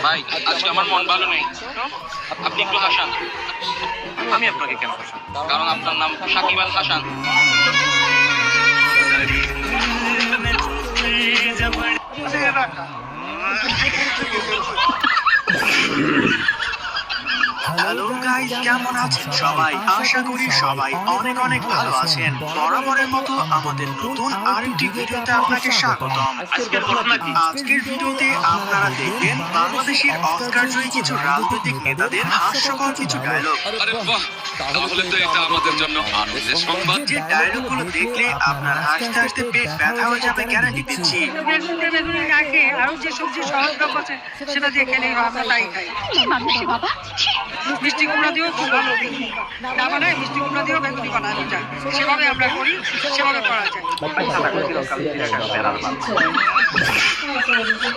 ভাই, আজকে আমার মন ভালো নেই। আপনি একটু হাসান। আমি আপনাকে কেন হাসাবো? কারণ আপনার নাম সাকিব আল হাসান। হ্যালো গাইস, কেমন আছেন সবাই? আশা করি সবাই অনেক অনেক ভালো আছেন। বরাবরের মতো আমাদের নতুন আরেকটি ভিডিওতে আপনাকে স্বাগতম। আজকের ঘটনা কি? আজকের ভিডিওতে আপনারা দেখবেন বাংলাদেশের অস্কার জয়ী কিছু রাজনৈতিক নেতাদের হাস্যকর কিছু ডায়লগ। আরে বাহ, তাহলে তো এটা আমাদের জন্য আনন্দের সংবাদ। যে ডায়লগগুলো দেখলে আপনার হাসতে হাসতে পেট ব্যথা হয়ে যাবে গ্যারান্টি দিচ্ছি। বেগুন দিয়ে বেগুনি না খেয়ে আরো যে সবজি সহজ রকম আছে সেটা দিয়ে খেলেই হয়, আমরা তাই খাই। মিষ্টি কুমড়া দিয়েও খুব ভালো বেগুনি না বানায়, মিষ্টি কুমড়া দিয়েও বেগুনি বানানো যায়। সেভাবে আমরা করি, সেভাবে করা যায়।